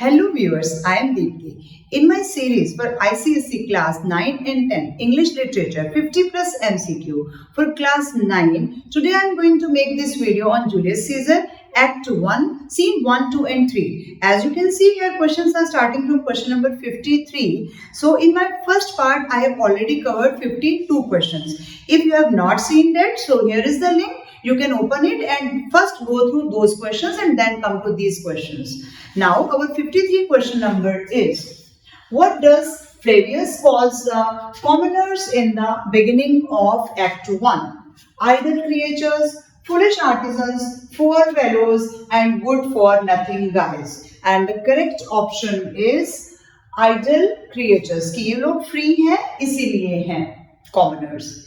Hello viewers, I am Deepti. In my series for ICSE class 9 and 10 English Literature 50 plus MCQ for class 9, today I am going to make this video on Julius Caesar Act 1, Scene 1, 2 and 3. As you can see here, questions are starting from question number 53. So in my first part, I have already covered 52 questions. If you have not seen that, so here is the link. You can open it and first go through those questions and then come to these questions. Now, our 53 question number is, what does Flavius calls the commoners in the beginning of Act 1? Idle creatures, foolish artisans, poor fellows and good for nothing guys. And the correct option is idle creatures. कि ये लोग free हैं इसीलिए हैं commoners.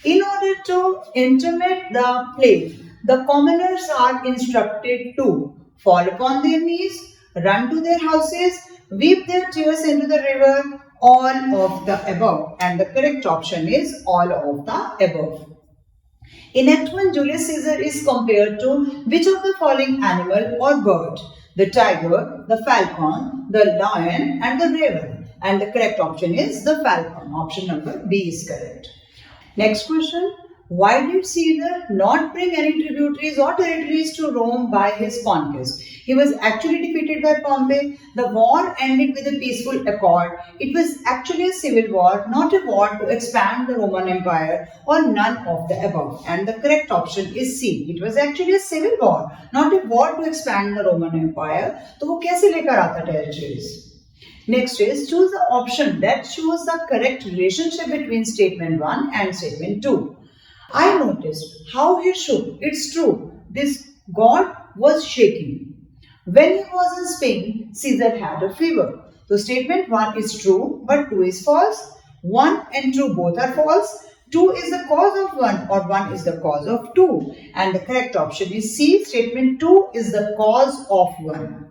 In order to intermit the play, the commoners are instructed to fall upon their knees, run to their houses, weep their tears into the river, all of the above. And the correct option is all of the above. In Act 1, Julius Caesar is compared to which of the following animal or bird? The tiger, the falcon, the lion and the raven. And the correct option is the falcon. Option number B is correct. Next question. Why did Caesar not bring any tributaries or territories to Rome by his conquest? He was actually defeated by Pompey. The war ended with a peaceful accord. It was actually a civil war, not a war to expand the Roman Empire or none of the above. And the correct option is C. It was actually a civil war, not a war to expand the Roman Empire. तो वो कैसे लेकर आता territories? Next is choose the option that shows the correct relationship between statement 1 and statement 2. I noticed how he shook. It's true. This god was shaking. When he was in Spain, Caesar had a fever. So statement 1 is true, but 2 is false. 1 and 2 both are false. 2 is the cause of 1 or 1 is the cause of 2. And the correct option is C. Statement 2 is the cause of 1.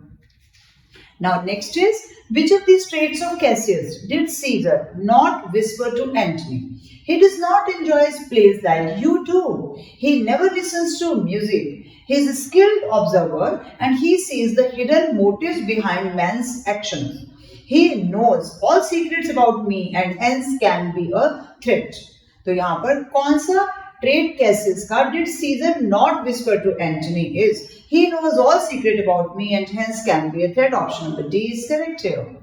Now next is, which of these traits of Cassius did Caesar not whisper to Antony? He does not enjoy his plays like you do. He never listens to music. He is a skilled observer and he sees the hidden motives behind men's actions. He knows all secrets about me and hence can be a threat. तो यहाँ पर कौन सा trait Cassius का did Caesar not whisper to Antony is, he knows all secret about me and hence can be a threat. Option number D is correct here.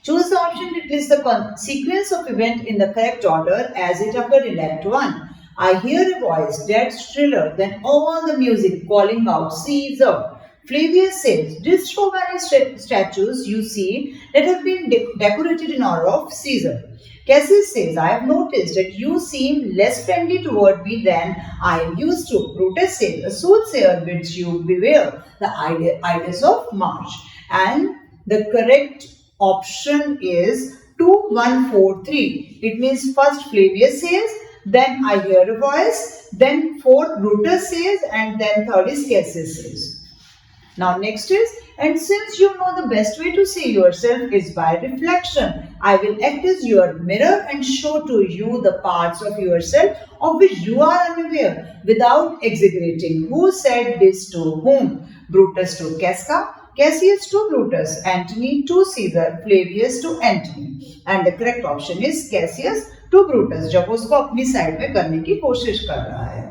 Choose the option that lists the sequence of event in the correct order as it occurred in Act 1. I hear a voice that's shriller than all the music calling out Caesar. Flavius says, did so many statues you see that have been decorated in honor of Caesar? Cassius says, I have noticed that you seem less friendly toward me than I am used to. Brutus says, a soothsayer bids you beware the ides of March. And the correct option is 2143. It means first Flavius says, then I hear a voice, then fourth Brutus says, and then third is Cassius says. Now next is, and since you know the best way to see yourself is by reflection, I will act as your mirror and show to you the parts of yourself of which you are unaware without exaggerating. Who said this to whom? Brutus to Casca, Cassius to Brutus, Antony to Caesar, Flavius to Antony. And the correct option is Cassius to Brutus, जब उसको अपनी side में करने की कोशिश कर रहा है.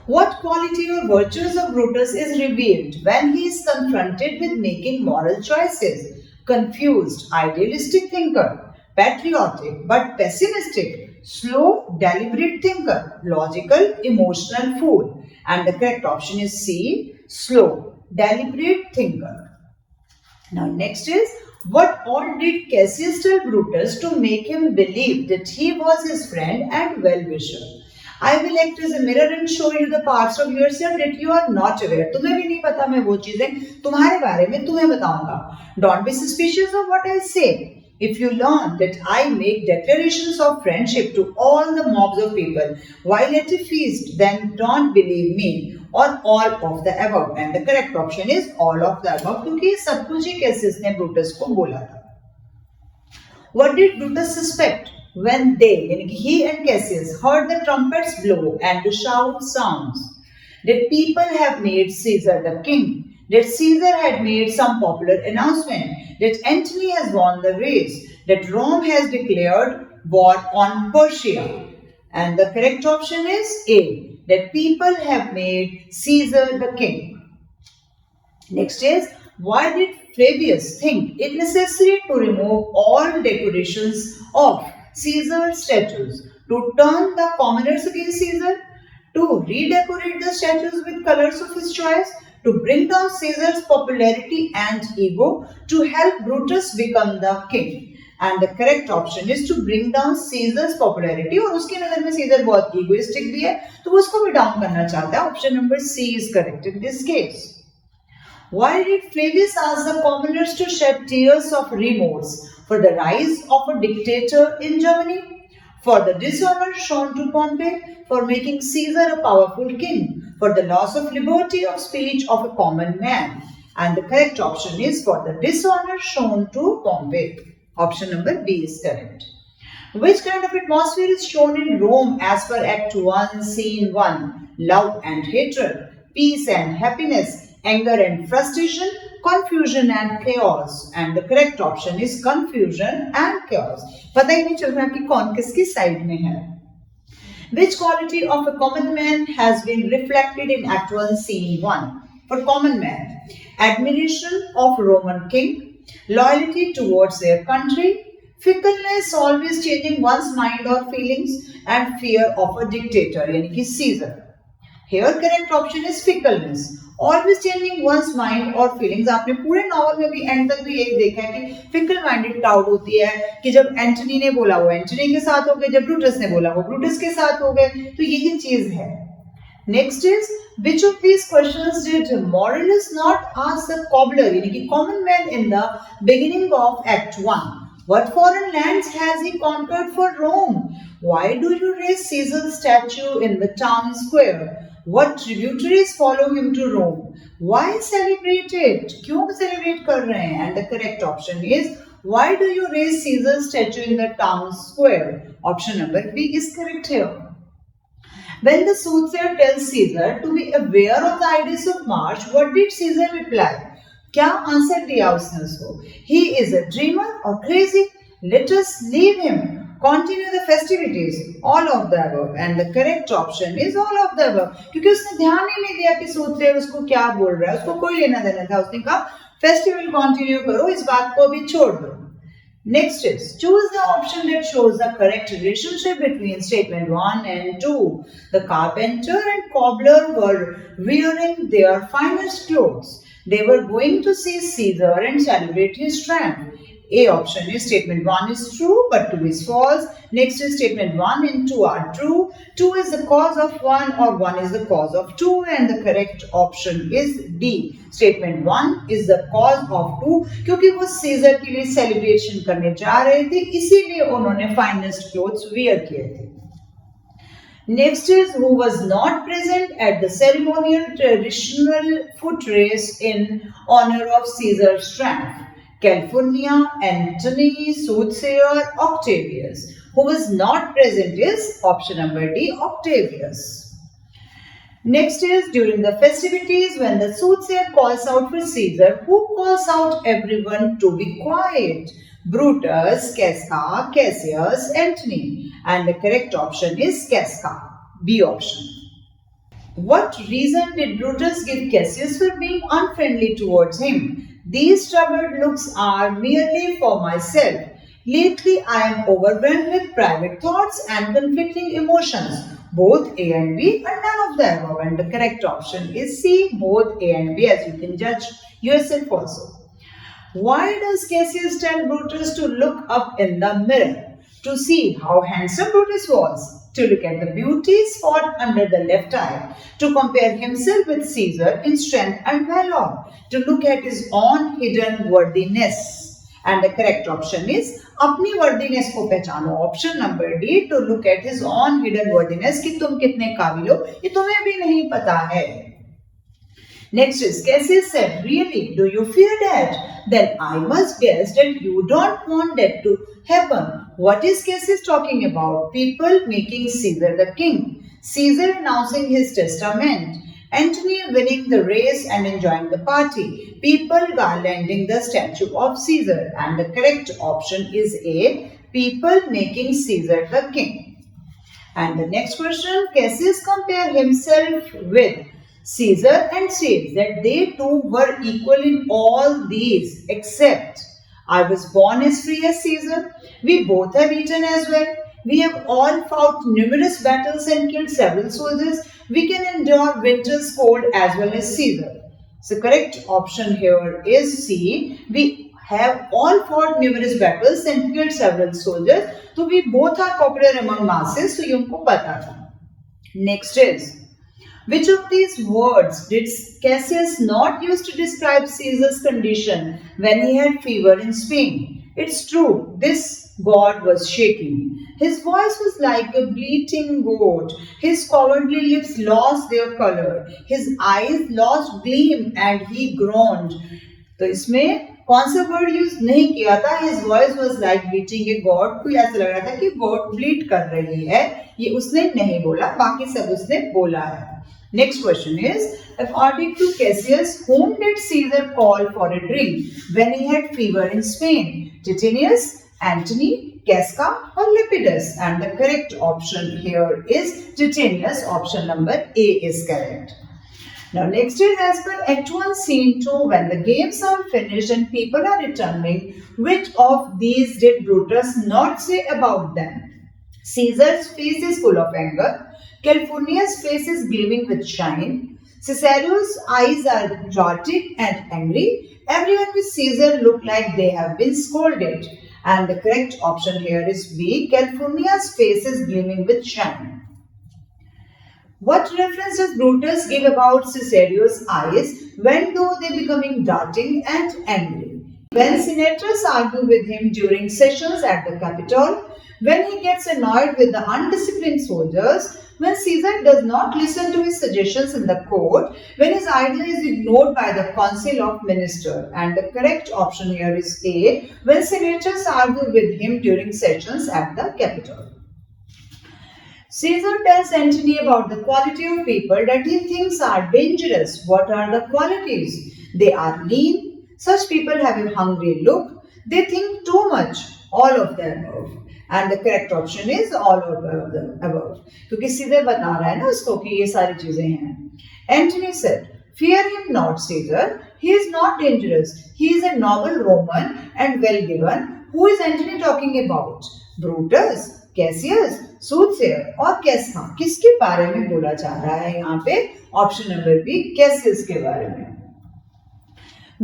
What quality or virtues of Brutus is revealed when he is confronted with making moral choices? Confused, idealistic thinker, patriotic but pessimistic, slow, deliberate thinker, logical, emotional fool. And the correct option is C, slow, deliberate thinker. Now next is, what all did Cassius tell Brutus to make him believe that he was his friend and well-wisher? I will act as a mirror and show you the parts of yourself that you are not aware. तुम्हें भी नहीं पता मैं वो चीजें तुम्हारे बारे में तुम्हें बताऊंगा. Don't be suspicious of what I say. If you learn that I make declarations of friendship to all the mobs of people while at a feast, then don't believe me or all of the above. And the correct option is all of the above, क्योंकि सब कुछ ही Cassius ने Brutus को बोला था. What did Brutus suspect when they, he and Cassius, heard the trumpets blow and the shout sounds? That people have made Caesar the king. that Caesar had made some popular announcement, that Antony has won the race, that Rome has declared war on Persia. And the correct option is A, that people have made Caesar the king. Next is, why did Flavius think it necessary to remove all decorations of Caesar's statues? To turn the commoners against Caesar? To redecorate the statues with colors of his choice? To bring down Caesar's popularity and ego? To help Brutus become the king? And the correct option is to bring down Caesar's popularity. और उसकी नजर में Caesar बहुत egoistic भी है, तो वो उसको भी down करना चाहता है. Option number C is correct in this case. Why did Flavius ask the commoners to shed tears of remorse for the rise of a dictator in Germany? For the dishonor shown to Pompey, for making Caesar a powerful king, for the loss of liberty of speech of a common man. And the correct option is for the dishonor shown to Pompey. Option number B is correct. Which kind of atmosphere is shown in Rome as per Act 1, Scene 1? Love and hatred, peace and happiness, anger and frustration, confusion and chaos. And the correct option is confusion and chaos. पता ही नहीं चल रहा कि कौन किसकी side में है. Which quality of a common man has been reflected in Act 1, Scene 1? For common man, admiration of Roman king, loyalty towards their country, fickleness, always changing one's mind or feelings, and fear of a dictator, यानी कि Caesar. Here correct option is fickleness. Always changing one's mind or feelings. आपने पूरे novel में भी and तक भी यही देखा है कि फिकल माइंडेड क्राउड होती है कि जब एंटनी ने बोला वो एंटनी के साथ हो गए, जब ब्रूटस ने बोला वो ब्रूटस के साथ हो गए, तो यही चीज है. Next is, which of these questions did Moralist not ask the cobbler, यानी कि common man, in the beginning of Act 1? What foreign lands has he conquered for Rome? Why do you raise Caesar's statue in the town square? What tributaries follow him to Rome? Why celebrate it? क्यों celebrate कर रहे हैं? And the correct option is, why do you raise Caesar's statue in the town square? Option number B is correct here. When the soothsayer tells Caesar to be aware of the ides of March, what did Caesar reply? क्या answer दिया उसने उसको? He is a dreamer or crazy. Let us leave him. Continue the festivities. All of the above. And the correct option is all of the above. क्योंकि उसने ध्यान ही नहीं दिया कि सूत्रधार उसको क्या बोल रहा है, उसको कोई लेना देना था. उसने कहा फेस्टिवल कंटिन्यू करो, इस बात को भी छोड़ दो. Next is, choose the option that shows the correct relationship between statement 1 and 2. The carpenter and cobbler were wearing their finest clothes. They were going to see Caesar and celebrate his triumph. A option is statement 1 is true but 2 is false. Next is statement 1 and 2 are true. 2 is the cause of 1 or 1 is the cause of 2, and the correct option is D. Statement 1 is the cause of 2 क्योंकि वो scissor के लिए celebration करने जा रहे थे, इसीलिए उन्होंने फाइनेस्ट क्लोथ्स वेयर किए थे. Next is, who was not present at the ceremonial traditional foot race in honor of Caesar's triumph? California, Antony, Soothsayer, Octavius. Who was not present is option number D, Octavius. Next is, during the festivities, when the soothsayer calls out for Caesar, who calls out everyone to be quiet? Brutus, Casca, Cassius, Antony. And the correct option is Casca, B option. What reason did Brutus give Cassius for being unfriendly towards him? These troubled looks are merely for myself. Lately I am overwhelmed with private thoughts and conflicting emotions. Both A and B are none of the above, and the correct option is C, both A and B, as you can judge yourself also. Why does Cassius tell Brutus to look up in the mirror? To see how handsome Brutus was, to look at the beauty spot under the left eye, to compare himself with Caesar in strength and valor, to look at his own hidden worthiness. And the correct option is अपनी worthiness को पहचानो. Option number D, to look at his own hidden worthiness, कि तुम कितने काबिल हो ये तुम्हें भी नहीं पता है. Next is, Cassius said, really, do you fear that? Then I must guess that you don't want that to happen. What is Cassius talking about? People making Caesar the king, Caesar announcing his testament, Antony winning the race and enjoying the party. People garlanding the statue of Caesar. And the correct option is A. People making Caesar the king. And the next question, Cassius compared himself with Caesar and says that they two were equal in all these except I was born as free as Caesar. We both have eaten as well. We have all fought numerous battles and killed several soldiers. We can endure winter's cold as well as Caesar. So correct option here is C. We have all fought numerous battles and killed several soldiers. So we both are popular among masses. So you को पता था. Next is, which of these words did Cassius not use to describe Caesar's condition when he had fever in Spain? It's true, this god was shaking. His voice was like a bleating goat. His cowardly lips lost their color. His eyes lost gleam and he groaned. तो इसमें कौन सा word use नहीं किया था? His voice was like bleating a goat. कोई ऐसा लग रहा था कि goat bleat कर रही है. ये उसने नहीं बोला, बाकी सब उसने बोला है. Next question is, according to Cassius, whom did Caesar call for a drink when he had fever in Spain? Titinius, Antony, Casca or Lepidus? And the correct option here is Titinius. Option number A is correct. Now next is, as per Act 1 Scene 2, when the games are finished and people are returning, which of these did Brutus not say about them? Caesar's face is full of anger. Calpurnia's face is gleaming with shine. Cicero's eyes are dramatic and angry. Everyone with Caesar look like they have been scolded. And the correct option here is B. Calpurnia's face is gleaming with shine. What reference does Brutus give about Cicero's eyes when though they becoming darting and angry? When senators argue with him during sessions at the Capitol, when he gets annoyed with the undisciplined soldiers, when Caesar does not listen to his suggestions in the court, when his idea is ignored by the council of ministers. And the correct option here is A. When senators argue with him during sessions at the Capitol. Caesar tells Antony about the quality of people that he thinks are dangerous. What are the qualities? They are lean. Such people have a hungry look. They think too much. All of the above. And the correct option is all of the above. क्योंकि Caesar बता रहा है ना उसको कि ये सारी चीजें हैं. Antony said, "Fear him not, Caesar. He is not dangerous. He is a noble Roman and well given." Who is Antony talking about? Brutus, Cassius, Soothsayer और Casca? किसके बारे में बोला जा रहा है यहाँ पे? ऑप्शन नंबर बी, Cassius के बारे में.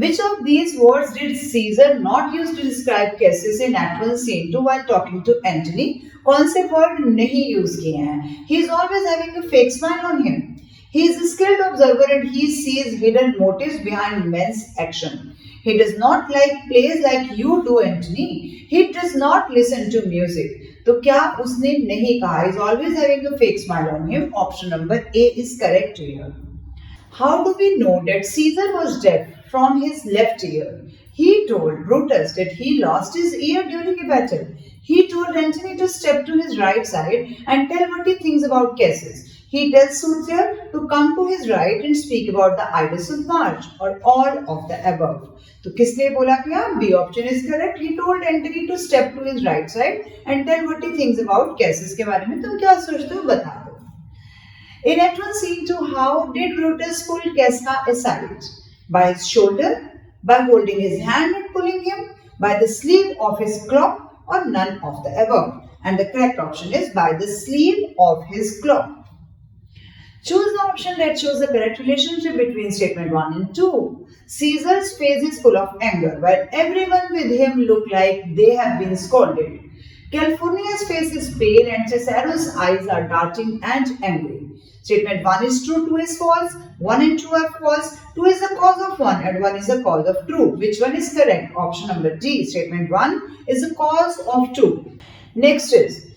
Which of these words did Caesar not use to describe Cassius in Act 1 Scene 2 while talking to Antony? कौन से word नहीं use किए हैं? He is always having a fake smile on him. He is a skilled observer and he sees hidden motives behind men's action. He does not like plays like you do, Antony. He does not listen to music. तो क्या उसने नहीं कहा? He is always having a fake smile on him. Option number A is correct here. How do we know that Caesar was deaf from his left ear? He told Brutus that he lost his ear during a battle. He told Antony to step to his right side and tell what he thinks about Cassius. He tells Soothsayer to come to his right and speak about the Ides of March, or all of the above. तो किसने बोला क्या? B option is correct. He told Antony to step to his right side and tell what he thinks about Cassius के बारे में. तुम क्या सोचते हो बता दो. In Act 1 Scene 2, how did Brutus pull Casca aside? By his shoulder, by holding his hand and pulling him, by the sleeve of his cloak, or none of the above. And the correct option is by the sleeve of his cloak. Choose the option that shows the correct relationship between statement 1 and 2. Caesar's face is full of anger, while everyone with him look like they have been scolded. Calpurnia's face is pale and Cicero's eyes are darting and angry. Statement 1 is true, 2 is false, 1 and 2 are false, 2 is the cause of 1 and 1 is the cause of 2. Which one is correct? Option number D. Statement 1 is the cause of 2. Next is,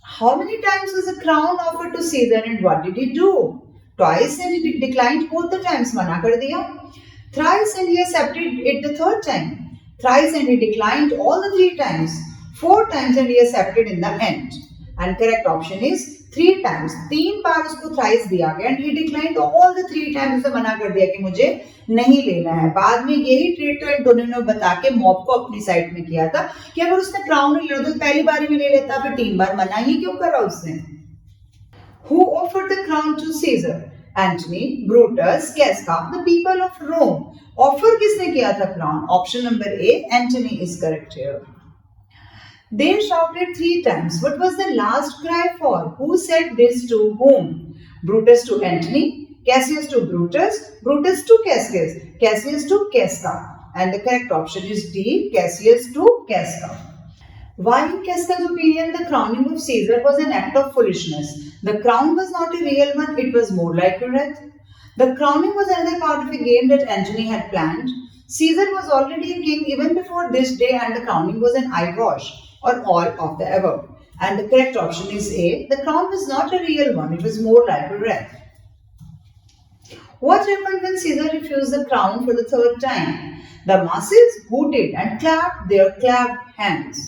how many times was the crown offered to Caesar and what did he do? Twice and he declined both the times. मना कर दिया. Thrice and he accepted it the third time. Thrice and he declined all the 3 times. 4 times and he accepted in the end. And correct option is 3 times, 3 बार उसको thrice दिया गया and he declined all the 3 times. उसे मना कर दिया कि मुझे नहीं लेना है. बाद में यही ट्रेड तो एंटोनियो ने बता के मॉब को अपनी साइड में किया था कि अगर उसने क्राउन नहीं लेना तो पहली बार में ले लेता, फिर 3 बार मना ही क्यों करा उसने. Who offered the crown to Caesar? Antony, Brutus, Casca, the people of Rome. Offer किसने किया था crown? Option number A, Antony is correct here. They shouted 3 times. What was the last cry for? Who said this to whom? Brutus to Antony, Cassius to Brutus, Brutus to Cassius, Cassius to Casca. And the correct option is D, Cassius to Casca. Why, in Casca's opinion, the crowning of Caesar was an act of foolishness? The crown was not a real one, it was more like a wreath. The crowning was another part of a game that Antony had planned. Caesar was already a king even before this day, and the crowning was an eyewash, or all of the above. And the correct option is A. The crown was not a real one, it was more like a wreath. What happened when Caesar refused the crown for the 3rd time? The masses hooted and clapped their clapped hands.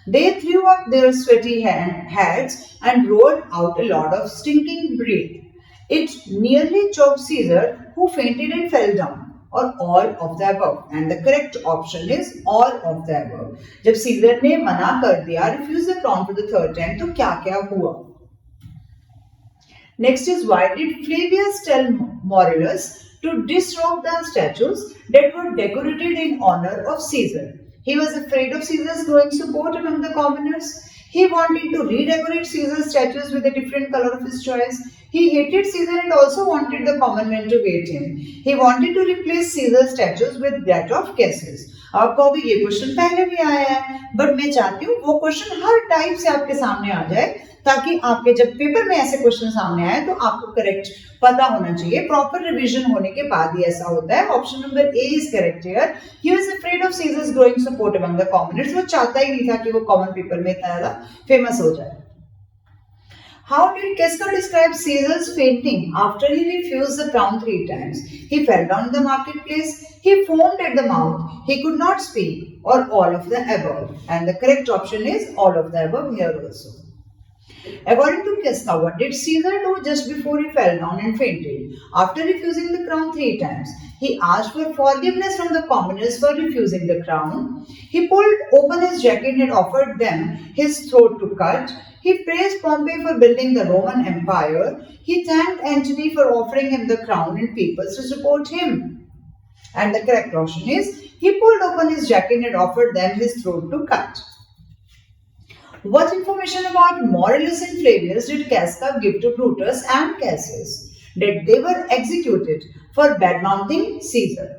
They threw up their sweaty hats and roared out a lot of stinking breath. It nearly choked Caesar, who fainted and fell down. Or all of the above. And the correct option is all of the above. जब scissor ने मना कर दिया, refuse the crown for the 3rd time, तो क्या क्या हुआ? Next is, why did Flavius tell Maurus to disrobe the statues that were decorated in honor of Caesar? He was afraid of Caesar's growing support among the commoners. He wanted to redecorate Caesar's statues with a different color of his choice. He hated Caesar and also wanted the common men to hate him. He wanted to replace Caesar's statues with that of Cassius. आपको भी ये question पहले भी आया है, but मैं चाहती हूँ वो क्वेश्चन हर टाइप से आपके सामने आ जाए, ताकि आपके जब पेपर में ऐसे क्वेश्चन सामने आए तो आपको करेक्ट पता होना चाहिए. प्रॉपर रिवीजन होने के बाद ही ऐसा होता है. Option number A is correct here. He was afraid of Caesar's growing support among the commoners. वो चाहता ही नहीं था कि वो कॉमन पीपल में इतना ज्यादा फेमस हो जाए. How did Casca describe Caesar's fainting after he refused the crown 3 times? He fell down in the marketplace. He foamed at the mouth. He could not speak. Or all of the above. And the correct option is all of the above here also. According to Casca, what did Caesar do just before he fell down and fainted? After refusing the crown 3 times, he asked for forgiveness from the commoners for refusing the crown. He pulled open his jacket and offered them his throat to cut. He praised Pompey for building the Roman Empire. He thanked Antony for offering him the crown and people to support him. And the correct option is, he pulled open his jacket and offered them his throat to cut. What information about Maurus and Flavius did Casca give to Brutus and Cassius? That they were executed for badmouthing Caesar.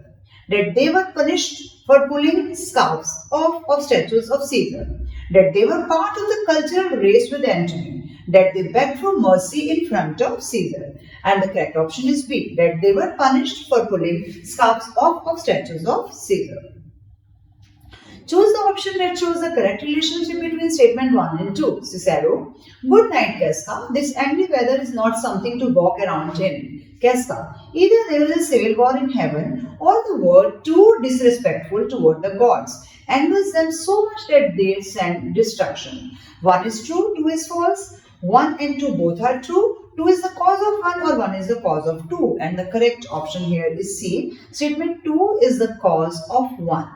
That they were punished for pulling scarves of statues of Caesar. That they were part of the cultural race with Antony, that they begged for mercy in front of Caesar. And the correct option is B, that they were punished for pulling scarves of statues of Caesar. Choose the option that shows the correct relationship between statement 1 and 2. Cicero, good night, Casca. This angry weather is not something to walk around in. Casca, either there is a civil war in heaven or the world too disrespectful toward the gods, angers them so much that they send destruction. 1 is true, 2 is false. 1 and 2 both are true. 2 is the cause of 1 or 1 is the cause of 2. And the correct option here is C. Statement 2 is the cause of 1.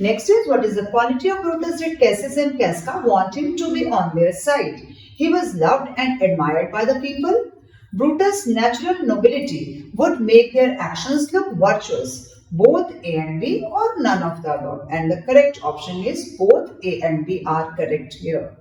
Next is, what is the quality of Brutus that Cassius and Casca want him to be on their side? He was loved and admired by the people. Brutus' natural nobility would make their actions look virtuous. Both A and B or none of the above. And the correct option is both A and B are correct here.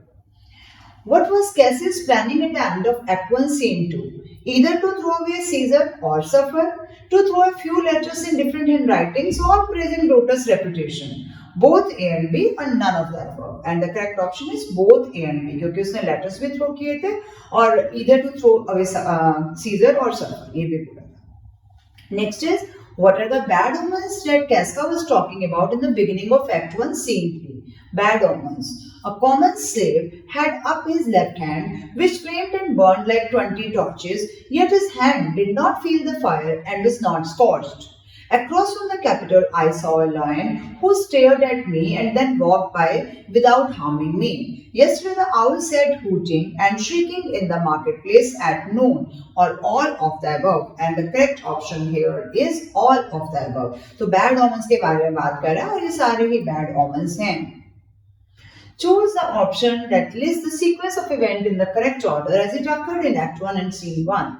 What was Cassius planning at the end of Act 1, Scene 2? Either to throw away Caesar or suffer, to throw a few letters in different handwritings or praising Brutus' reputation. Both A and B or none of the above. And the correct option is both A and B, क्योंकि उसने letters भी throw किए थे और either to throw away Caesar or suffer, ये भी बोला था. Next is, what are the bad omens that Casca was talking about in the beginning of Act 1, Scene 3? Bad omens. A common slave had up his left hand, which flamed and burned like 20 torches, yet his hand did not feel the fire and was not scorched. Across from the capital, I saw a lion who stared at me and then walked by without harming me. Yesterday, the owl said hooting and shrieking in the marketplace at noon, or all of the above. And the correct option here is all of the above. तो bad omens के बारे में बात कर रहा है और ये सारे ही bad omens हैं. Choose the option that lists the sequence of event in the correct order as it occurred in Act 1 and Scene 1.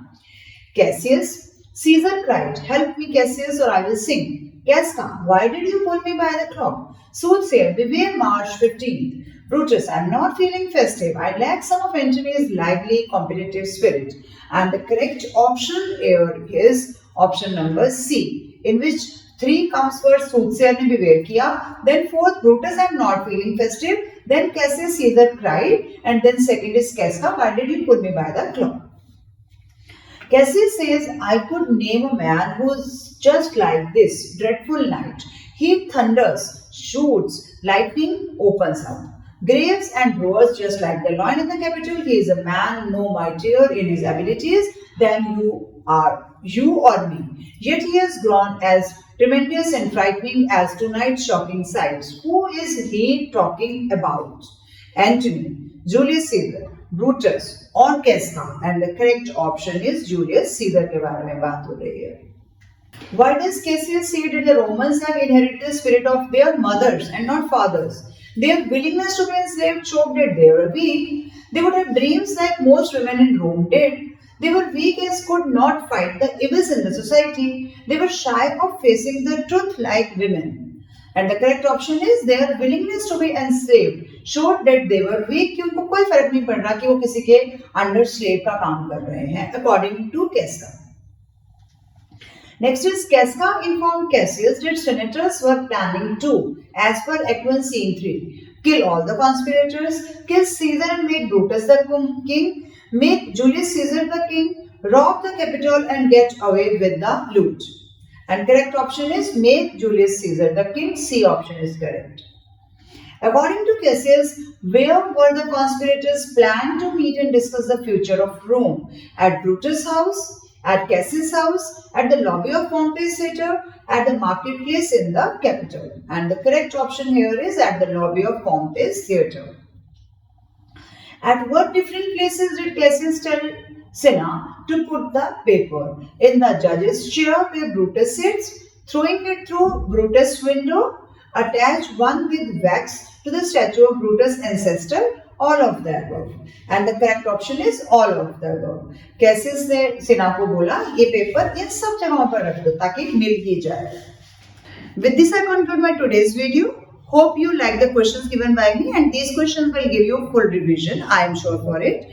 Caesar cried, "Help me, Cassius, or I will sing." Casca, "Why did you pull me by the cloak?" Soothsayer, "Beware March 15th." Brutus, "I'm not feeling festive. I lack some of Antony's lively competitive spirit." And the correct option here is option number C, in which 3 comes first, Soothsayer ने beware किया, then 4th, Brutus, "I'm not feeling festive," then Cassius Caesar cried, and then second is Casca, "Why did you pull me by the cloak?" Cassius says, "I could name a man who's just like this dreadful night. He thunders, shoots, lightning opens up. Graves and roars just like the lion in the Capitol. He is a man no mightier in his abilities than you or me. Yet he has grown as tremendous and frightening as tonight's shocking sights. Who is he talking about? Antony, Julius Caesar, Brutus or Casca?" And the correct option is Julius Caesar के बारे में बात हो रही है. Why does Cassius say that the Romans have inherited the spirit of their mothers and not fathers? Their willingness to be enslaved showed that they were weak. They would have dreams like most women in Rome did. They were weak as could not fight the evils in the society. They were shy of facing the truth like women. And the correct option is their willingness to be enslaved showed that they were weak, कि उनको कोई फर्क नहीं पड़ रहा कि वो किसी के अंडर स्लेव का काम कर रहे हैं, according to Casca. Next is Casca informed Cassius that senators were planning to, as per Act 1 Scene 3, kill all the conspirators, kill Caesar and make Brutus the king, make Julius Caesar the king, rob the Capitol and get away with the loot. And correct option is make Julius Caesar the king. C option is correct. According to Cassius, where were the conspirators planned to meet and discuss the future of Rome? At Brutus' house, at Cassius' house, at the lobby of Pompey's theatre, at the marketplace in the Capitol. And the correct option here is at the lobby of Pompey's theatre. At what different places did Cassius tell Cinna to put the paper? In the judge's chair where Brutus sits, throwing it through Brutus' window, attach one with wax to the statue of Brutus' ancestor, all of the above. And the correct option is all of the above. Cassius ने Cinna को बोला ये paper in सब जगहों पर रख दो ताकि मिल ही जाए. With this I conclude my today's video. Hope you like the questions given by me, and these questions will give you full revision. I am sure for it.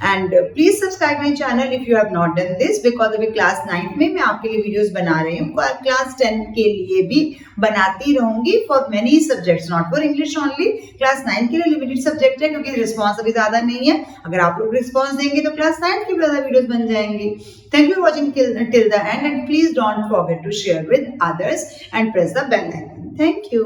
And please subscribe my channel if you have not done this, because अभी class 9 में मैं आपके लिए videos बना रही हूँ और class 10 के लिए भी बनाती रहूंगी for many subjects, not for English only. Class 9 के लिए लिमिटेड सब्जेक्ट है क्योंकि रिस्पॉन्स अभी ज्यादा नहीं है. अगर आप लोग रिस्पॉन्स देंगे तो क्लास 9 के ज्यादा वीडियोस बन जाएंगी. Thank you for watching till the end, and please don't forget to share with others and press the bell icon. Thank you.